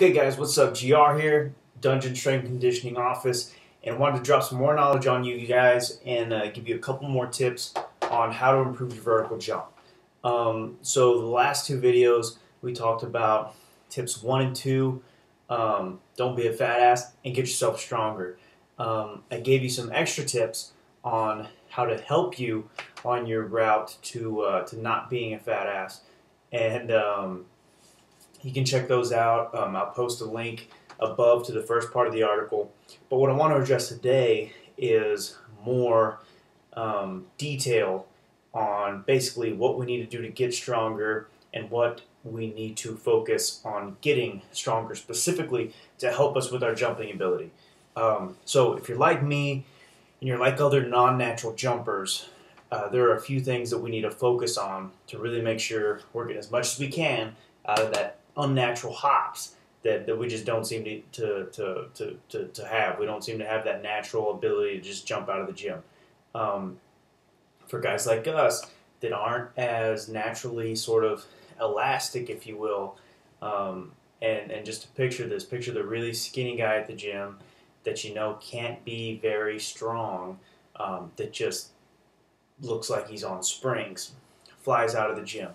Okay guys, what's up? GR here, Dungeon Strength Conditioning Office, and wanted to drop some more knowledge on you guys and give you a couple more tips on how to improve your vertical jump. So the last two videos we talked about tips 1 and 2, don't be a fat ass and get yourself stronger. I gave you some extra tips on how to help you on your route to not being a fat ass, and you can check those out. I'll post a link above to the first part of the article. But what I want to address today is more detail on basically what we need to do to get stronger and what we need to focus on getting stronger specifically to help us with our jumping ability. So if you're like me and you're like other non-natural jumpers, there are a few things that we need to focus on to really make sure we're getting as much as we can out of that unnatural hops that we just don't seem to have. We don't seem to have that natural ability to just jump out of the gym. For guys like us that aren't as naturally sort of elastic, if you will, and just to picture this, picture the really skinny guy at the gym that you know can't be very strong, that just looks like he's on springs, flies out of the gym.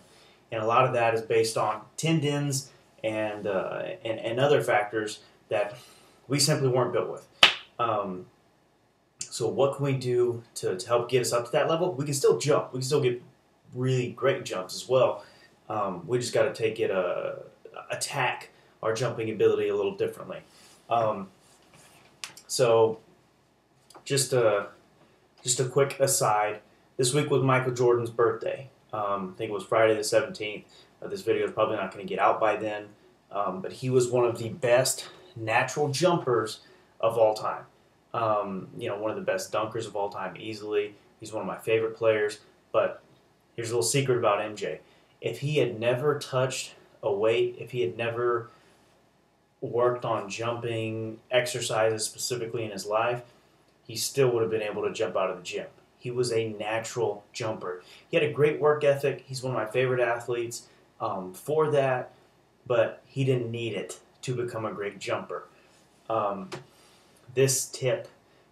And a lot of that is based on tendons and other factors that we simply weren't built with. So what can we do to help get us up to that level? We can still jump. We can still get really great jumps as well. We just got to take it, attack our jumping ability a little differently. So just a quick aside. This week was Michael Jordan's birthday. I think it was Friday the 17th. This video is probably not going to get out by then. But he was one of the best natural jumpers of all time. One of the best dunkers of all time, easily. He's one of my favorite players. But here's a little secret about MJ. If he had never touched a weight, if he had never worked on jumping exercises specifically in his life, he still would have been able to jump out of the gym. He was a natural jumper. He had a great work ethic. He's one of my favorite athletes for that, but he didn't need it to become a great jumper. This tip,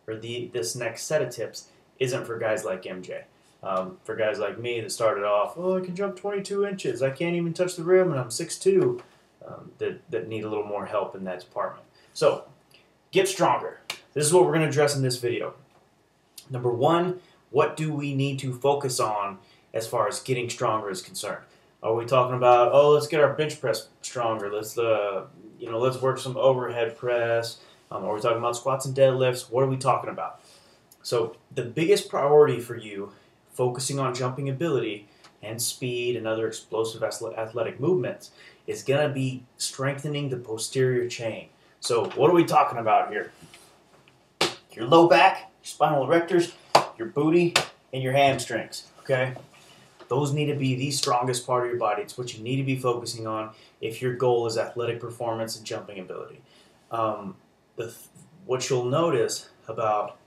or this next set of tips, isn't for guys like MJ. For guys like me that started off, oh, I can jump 22 inches. I can't even touch the rim, and I'm 6'2", that need a little more help in that department. So, get stronger. This is what we're going to address in this video. Number 1, what do we need to focus on as far as getting stronger is concerned? Are we talking about, oh, let's get our bench press stronger, let's work some overhead press? Are we talking about squats and deadlifts? What are we talking about? So the biggest priority for you, focusing on jumping ability and speed and other explosive athletic movements, is going to be strengthening the posterior chain. So what are we talking about here? Your low back, your spinal erectors, your booty, and your hamstrings, okay? Those need to be the strongest part of your body. It's what you need to be focusing on if your goal is athletic performance and jumping ability. What you'll notice about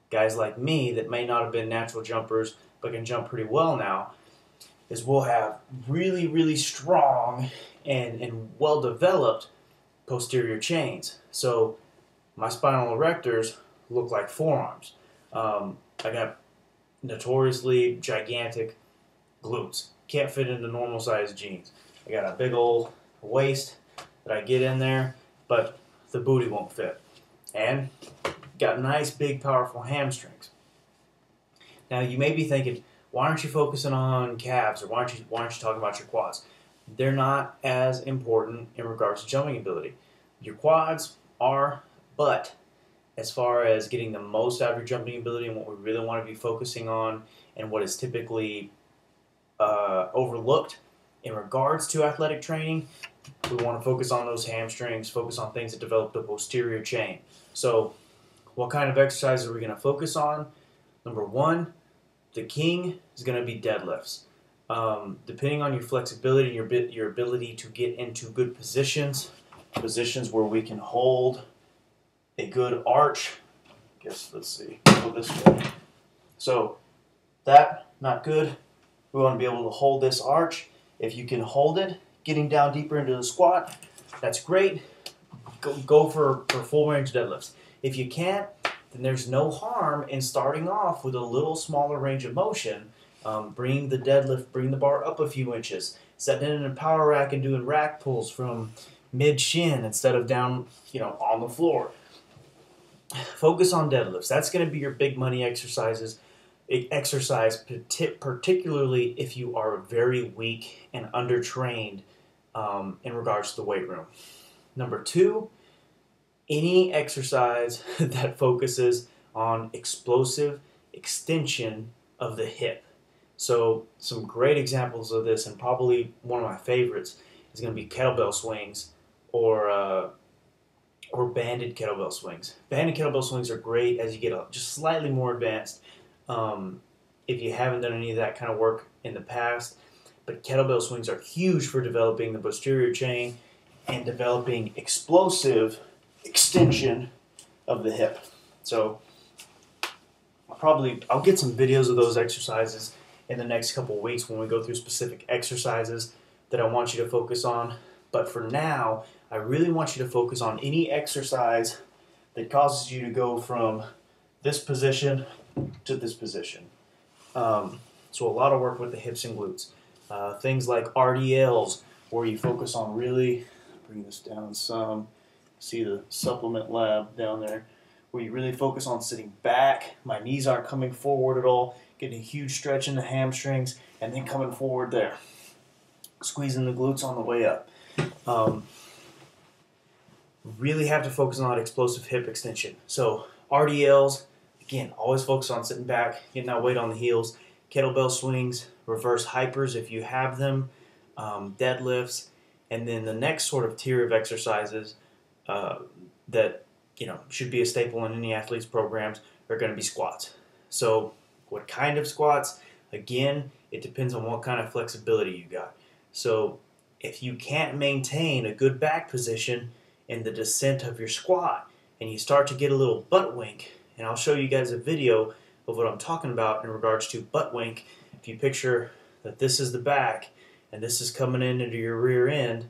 guys like me that may not have been natural jumpers but can jump pretty well now is we'll have really, really strong and well-developed posterior chains. So my spinal erectors look like forearms. I got notoriously gigantic glutes. Can't fit into normal sized jeans. I got a big old waist that I get in there, but the booty won't fit. And got nice, big, powerful hamstrings. Now you may be thinking, why aren't you focusing on calves, or why aren't you talking about your quads? They're not as important in regards to jumping ability. Your quads are, but as far as getting the most out of your jumping ability and what we really want to be focusing on and what is typically overlooked in regards to athletic training, we want to focus on those hamstrings, focus on things that develop the posterior chain. So what kind of exercises are we going to focus on? Number 1, the king is going to be deadlifts. Depending on your flexibility and your ability to get into good positions where we can hold a good arch. Let's see, go this way. So that, not good. We want to be able to hold this arch. If you can hold it, getting down deeper into the squat, that's great. go for full range deadlifts. If you can't, then there's no harm in starting off with a little smaller range of motion. Bring the bar up a few inches, setting it in a power rack and doing rack pulls from mid shin instead of down, on the floor. Focus on deadlifts. That's going to be your big money exercise, particularly if you are very weak and undertrained in regards to the weight room. Number 2, any exercise that focuses on explosive extension of the hip. So some great examples of this, and probably one of my favorites, is going to be kettlebell swings or banded kettlebell swings. Banded kettlebell swings are great as you get up, just slightly more advanced. If you haven't done any of that kind of work in the past, but kettlebell swings are huge for developing the posterior chain and developing explosive extension of the hip. So I'll get some videos of those exercises in the next couple of weeks when we go through specific exercises that I want you to focus on. But for now, I really want you to focus on any exercise that causes you to go from this position to this position. So a lot of work with the hips and glutes. Things like RDLs, where you focus on really, bring this down some, see the supplement lab down there, where you really focus on sitting back. My knees aren't coming forward at all, getting a huge stretch in the hamstrings, and then coming forward there. Squeezing the glutes on the way up. Really have to focus on that explosive hip extension. So RDLs, again, always focus on sitting back, getting that weight on the heels. Kettlebell swings, reverse hypers if you have them, deadlifts, and then the next sort of tier of exercises that should be a staple in any athlete's programs are going to be squats. So what kind of squats? Again, it depends on what kind of flexibility you got. So if you can't maintain a good back position in the descent of your squat and you start to get a little butt wink, and I'll show you guys a video of what I'm talking about in regards to butt wink. If you picture that this is the back and this is coming in into your rear end,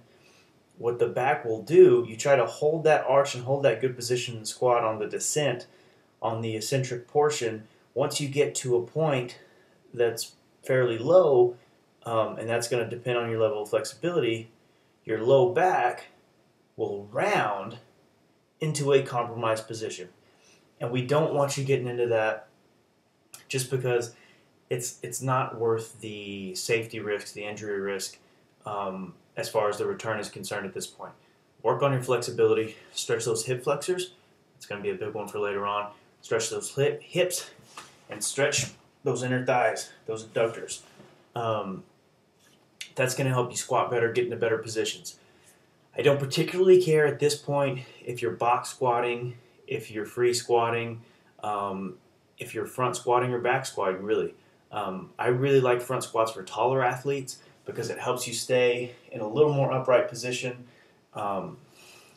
what the back will do, you try to hold that arch and hold that good position in the squat on the descent, on the eccentric portion. Once you get to a point that's fairly low, and that's going to depend on your level of flexibility, your low back will round into a compromised position. And we don't want you getting into that just because it's not worth the safety risk, the injury risk, as far as the return is concerned at this point. Work on your flexibility, stretch those hip flexors. It's going to be a big one for later on. Stretch those hips and stretch those inner thighs, those adductors. That's going to help you squat better, get into better positions. I don't particularly care at this point if you're box squatting, if you're free squatting, if you're front squatting or back squatting, really. I really like front squats for taller athletes because it helps you stay in a little more upright position,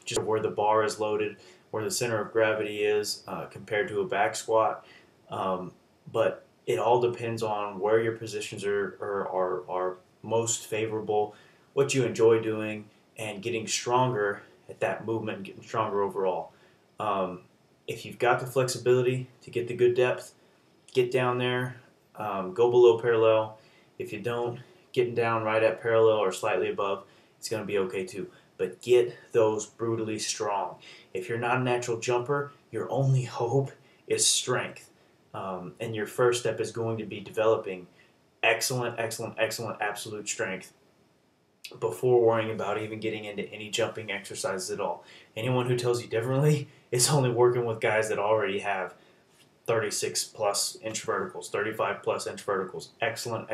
just where the bar is loaded, where the center of gravity is compared to a back squat. But it all depends on where your positions are most favorable, what you enjoy doing, and getting stronger at that movement and getting stronger overall. If you've got the flexibility to get the good depth, get down there, go below parallel. If you don't, getting down right at parallel or slightly above, it's going to be okay too. But get those brutally strong. If you're not a natural jumper, your only hope is strength. And your first step is going to be developing excellent absolute strength before worrying about even getting into any jumping exercises at all. Anyone who tells you differently is only working with guys that already have 36 plus inch verticals, 35 plus inch verticals. Excellent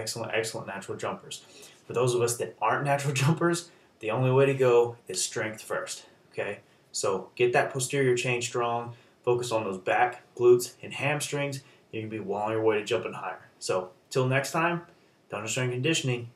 natural jumpers. For those of us that aren't natural jumpers, the only way to go is strength first. Okay? So get that posterior chain strong, focus on those back, glutes, and hamstrings, and you can be well on your way to jumping higher. So till next time, Dungeon Strength Conditioning.